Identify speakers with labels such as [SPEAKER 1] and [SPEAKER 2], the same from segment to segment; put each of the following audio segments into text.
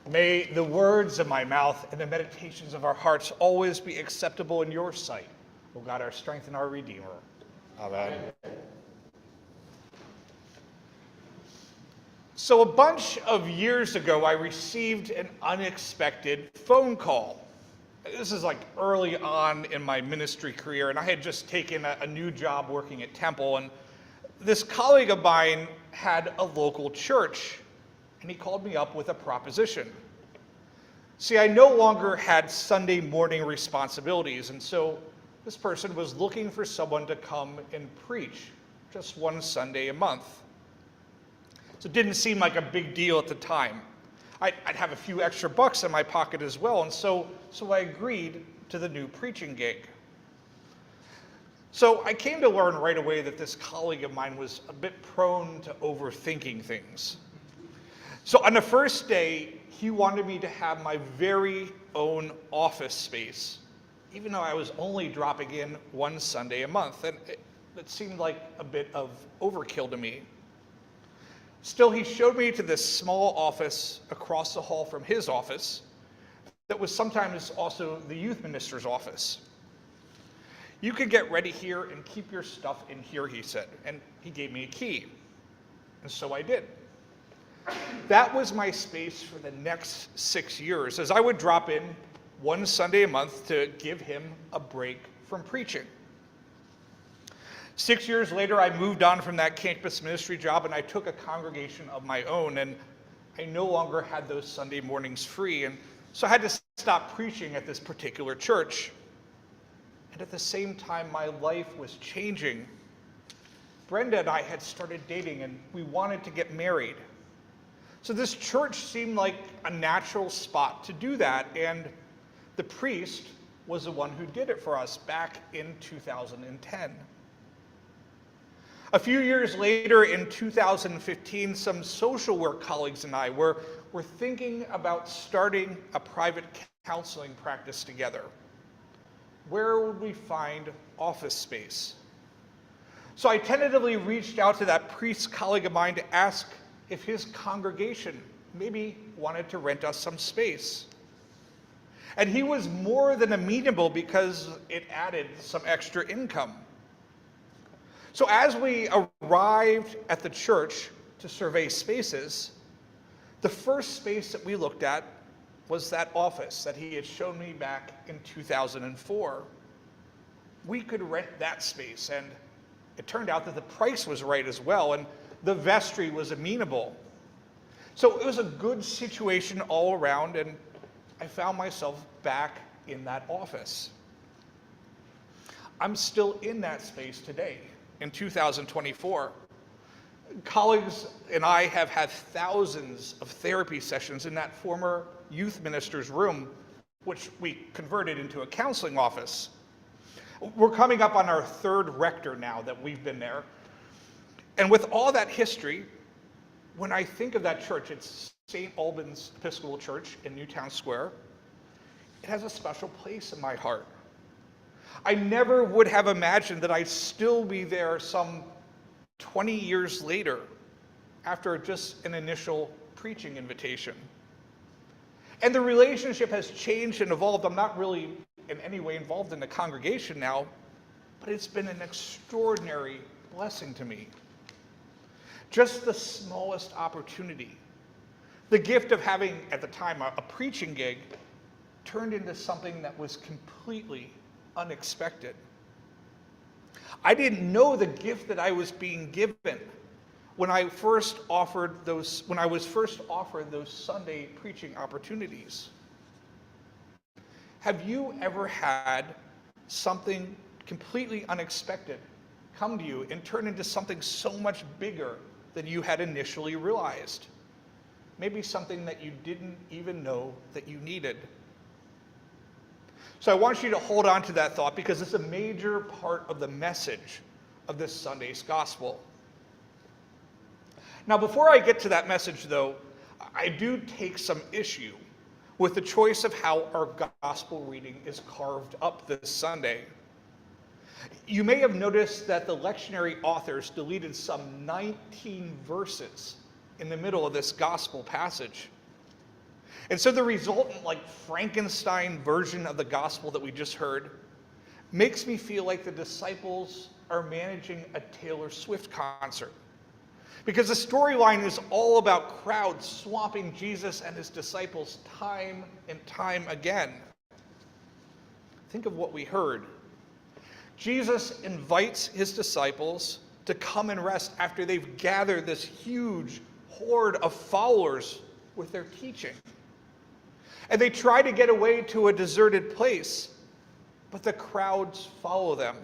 [SPEAKER 1] May the words of my mouth and the meditations of our hearts always be acceptable in your sight, O God, our strength and our Redeemer. Amen. So a bunch of years ago, I received an unexpected phone call. This is like early on in my ministry career, and I had just taken a new job working at Temple, and this colleague of mine had a local church, and he called me up with a proposition. See, I no longer had Sunday morning responsibilities, and so this person was looking for someone to come and preach just one Sunday a month. So it didn't seem like a big deal at the time. I'd have a few extra bucks in my pocket as well, and so I agreed to the new preaching gig. So I came to learn right away that this colleague of mine was a bit prone to overthinking things. So on the first day, he wanted me to have my very own office space, even though I was only dropping in one Sunday a month, and it seemed like a bit of overkill to me. Still, he showed me to this small office across the hall from his office that was sometimes also the youth minister's office. You could get ready here and keep your stuff in here, he said, and he gave me a key, and so I did. That was my space for the next 6 years, as I would drop in one Sunday a month to give him a break from preaching. 6 years later, I moved on from that campus ministry job, and I took a congregation of my own, and I no longer had those Sunday mornings free, and so I had to stop preaching at this particular church. And at the same time, my life was changing. Brenda and I had started dating, and we wanted to get married. So this church seemed like a natural spot to do that, and the priest was the one who did it for us back in 2010. A few years later, in 2015, some social work colleagues and I were thinking about starting a private counseling practice together. Where would we find office space? So I tentatively reached out to that priest colleague of mine to ask if his congregation maybe wanted to rent us some space. And he was more than amenable because it added some extra income. So as we arrived at the church to survey spaces, the first space that we looked at was that office that he had shown me back in 2004. We could rent that space, and it turned out that the price was right as well, and the vestry was amenable. So it was a good situation all around, and I found myself back in that office. I'm still in that space today, in 2024. Colleagues and I have had thousands of therapy sessions in that former youth minister's room, which we converted into a counseling office. We're coming up on our third rector now that we've been there. And with all that history, when I think of that church, it's St. Albans Episcopal Church in Newtown Square, it has a special place in my heart. I never would have imagined that I'd still be there some 20 years later after just an initial preaching invitation. And the relationship has changed and evolved. I'm not really in any way involved in the congregation now, but it's been an extraordinary blessing to me. Just the smallest opportunity, the gift of having, at the time, a preaching gig, turned into something that was completely unexpected. I didn't know the gift that I was being given when I was first offered those Sunday preaching opportunities. Have you ever had something completely unexpected come to you and turn into something so much bigger than you had initially realized? Maybe something that you didn't even know that you needed. So I want you to hold on to that thought, because it's a major part of the message of this Sunday's gospel. Now, before I get to that message, though, I do take some issue with the choice of how our gospel reading is carved up this Sunday. You may have noticed that the lectionary authors deleted some 19 verses in the middle of this gospel passage. And so the resultant, like Frankenstein version of the gospel that we just heard makes me feel like the disciples are managing a Taylor Swift concert. Because the storyline is all about crowds swamping Jesus and his disciples time and time again. Think of what we heard. Jesus invites his disciples to come and rest after they've gathered this huge horde of followers with their teaching. And they try to get away to a deserted place, but the crowds follow them.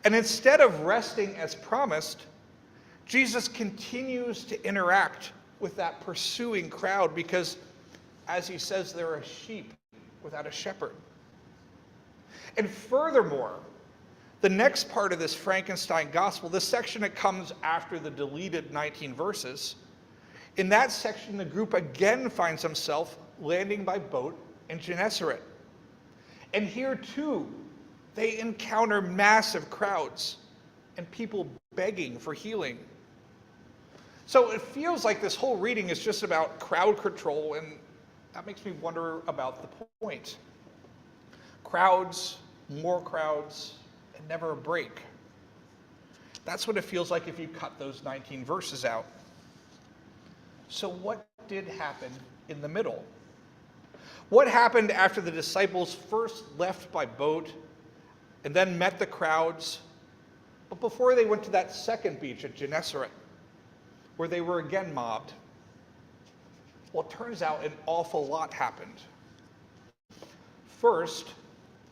[SPEAKER 1] And instead of resting as promised, Jesus continues to interact with that pursuing crowd because, as he says, they're a sheep without a shepherd. And furthermore, the next part of this Frankenstein gospel, the section that comes after the deleted 19 verses, in that section, the group again finds himself landing by boat in Gennesaret. And here too, they encounter massive crowds and people begging for healing. So it feels like this whole reading is just about crowd control, and that makes me wonder about the point. Crowds, more crowds, and never a break. That's what it feels like if you cut those 19 verses out. So what did happen in the middle? What happened after the disciples first left by boat and then met the crowds, but before they went to that second beach at Gennesaret, where they were again mobbed? Well, it turns out an awful lot happened. First,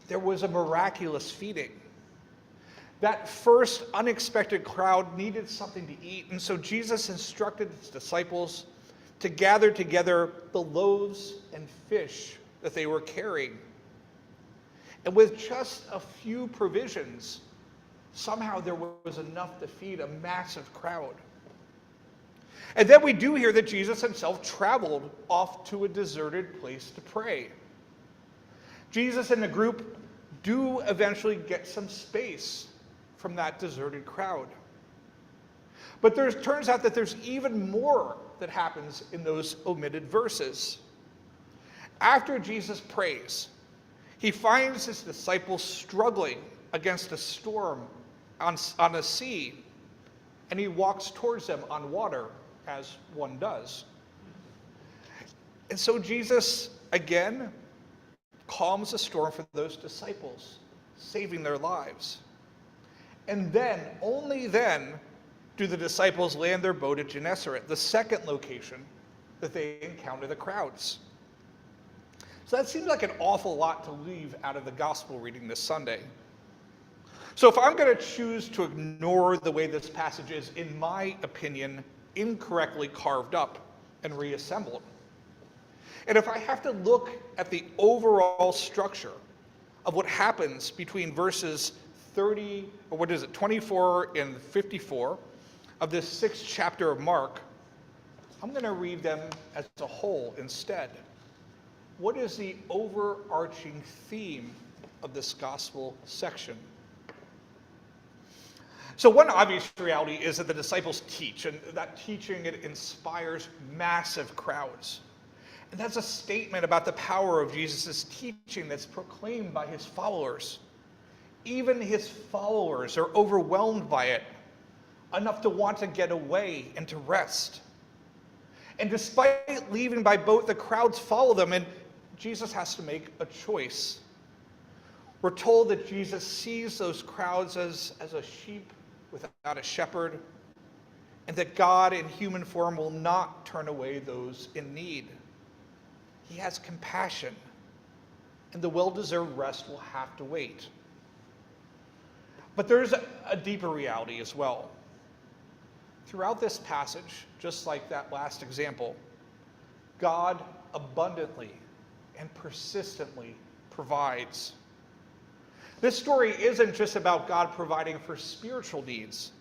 [SPEAKER 1] there was a miraculous feeding. That first unexpected crowd needed something to eat, and so Jesus instructed his disciples to gather together the loaves and fish that they were carrying. And with just a few provisions, somehow there was enough to feed a massive crowd. And then we do hear that Jesus himself traveled off to a deserted place to pray. Jesus and the group do eventually get some space from that deserted crowd. But turns out that there's even more that happens in those omitted verses. After Jesus prays, he finds his disciples struggling against a storm on a sea, and he walks towards them on water, as one does. And so Jesus, again, calms the storm for those disciples, saving their lives. And then, only then, do the disciples land their boat at Gennesaret, the second location that they encounter the crowds. So that seems like an awful lot to leave out of the gospel reading this Sunday. So if I'm going to choose to ignore the way this passage is, in my opinion, incorrectly carved up and reassembled, and if I have to look at the overall structure of what happens between verses 24 and 54 of this 6th chapter of Mark, I'm going to read them as a whole instead. What is the overarching theme of this gospel section? So one obvious reality is that the disciples teach, and that teaching, it inspires massive crowds. And that's a statement about the power of Jesus' teaching that's proclaimed by his followers. Even his followers are overwhelmed by it, enough to want to get away and to rest. And despite leaving by boat, the crowds follow them, and Jesus has to make a choice. We're told that Jesus sees those crowds as a sheep without a shepherd, and that God in human form will not turn away those in need. He has compassion, and the well-deserved rest will have to wait. But there's a deeper reality as well. Throughout this passage, just like that last example, God abundantly and persistently provides. This story isn't just about God providing for spiritual needs.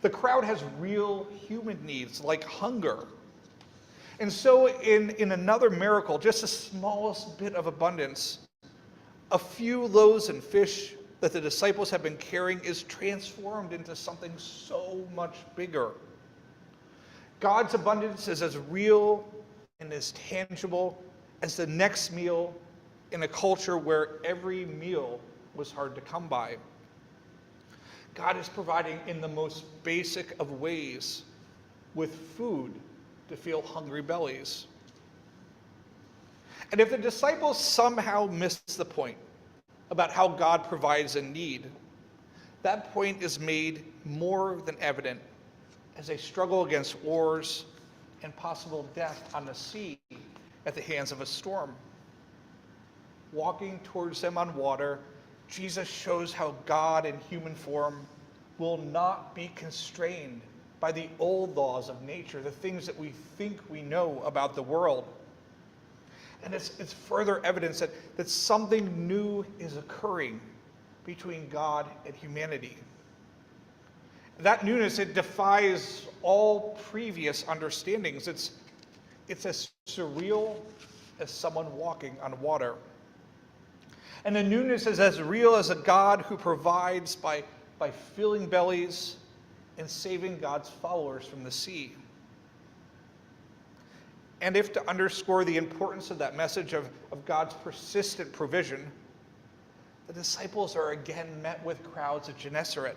[SPEAKER 1] The crowd has real human needs like hunger. And so in another miracle, just the smallest bit of abundance, a few loaves and fish that the disciples have been carrying is transformed into something so much bigger. God's abundance is as real and as tangible as the next meal in a culture where every meal was hard to come by. God is providing in the most basic of ways with food to fill hungry bellies. And if the disciples somehow missed the point about how God provides in need, that point is made more than evident as they struggle against wars and possible death on the sea at the hands of a storm. Walking towards them on water, Jesus shows how God in human form will not be constrained by the old laws of nature, the things that we think we know about the world. And it's further evidence that something new is occurring between God and humanity. That newness, it defies all previous understandings. It's as surreal as someone walking on water. And the newness is as real as a God who provides by filling bellies and saving God's followers from the sea. And if to underscore the importance of that message of God's persistent provision, the disciples are again met with crowds at Gennesaret.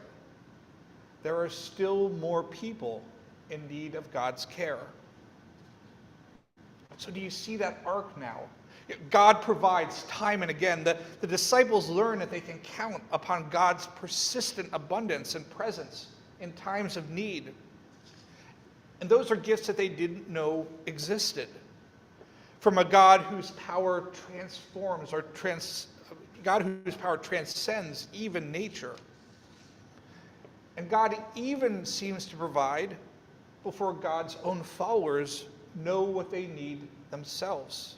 [SPEAKER 1] There are still more people in need of God's care. So do you see that arc now? God provides time and again. The disciples learn that they can count upon God's persistent abundance and presence in times of need. And those are gifts that they didn't know existed. From a God whose power transforms God whose power transcends even nature. And God even seems to provide before God's own followers know what they need themselves.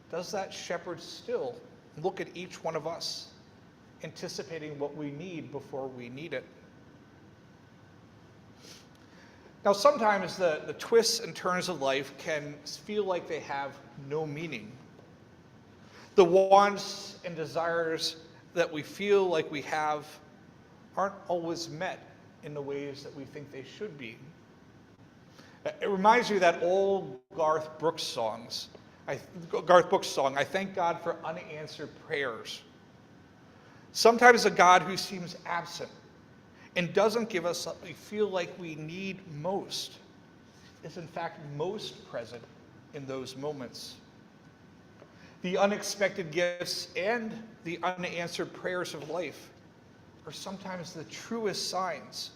[SPEAKER 1] Does that shepherd still look at each one of us, anticipating what we need before we need it? Now, sometimes the twists and turns of life can feel like they have no meaning. The wants and desires that we feel like we have aren't always met in the ways that we think they should be. It reminds me of that old Garth Brooks song, I thank God for unanswered prayers. Sometimes a God who seems absent and doesn't give us what we feel like we need most is in fact most present in those moments. The unexpected gifts and the unanswered prayers of life are sometimes the truest signs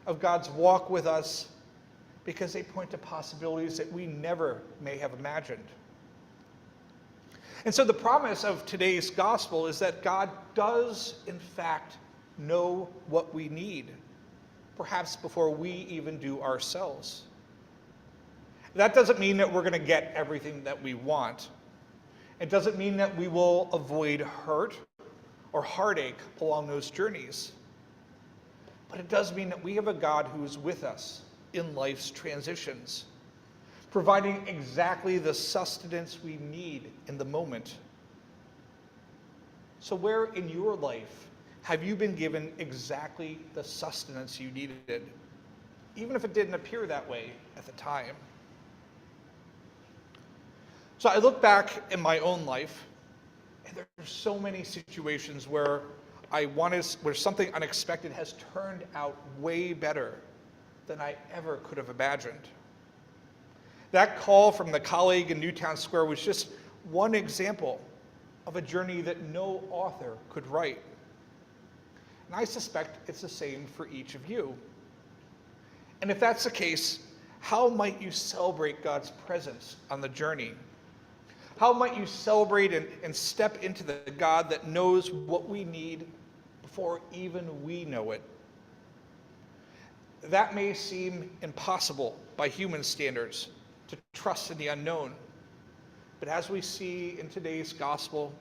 [SPEAKER 1] of God's walk with us because they point to possibilities that we never may have imagined. And so the promise of today's gospel is that God does, in fact, know what we need, perhaps before we even do ourselves. That doesn't mean that we're going to get everything that we want. It doesn't mean that we will avoid hurt or heartache along those journeys. But it does mean that we have a God who is with us in life's transitions, providing exactly the sustenance we need in the moment. So where in your life have you been given exactly the sustenance you needed, even if it didn't appear that way at the time? So I look back in my own life, and there's so many situations where where something unexpected has turned out way better than I ever could have imagined. That call from the colleague in Newtown Square was just one example of a journey that no author could write. And I suspect it's the same for each of you. And if that's the case, how might you celebrate God's presence on the journey? How might you celebrate and step into the God that knows what we need before even we know it? That may seem impossible by human standards, to trust in the unknown. But as we see in today's gospel,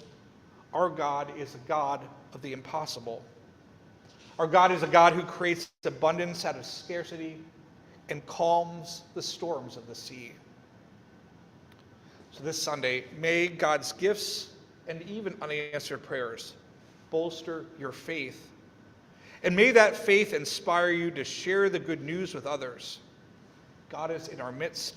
[SPEAKER 1] our God is a God of the impossible. Our God is a God who creates abundance out of scarcity and calms the storms of the sea. So this Sunday, may God's gifts and even unanswered prayers bolster your faith. And may that faith inspire you to share the good news with others. God is in our midst,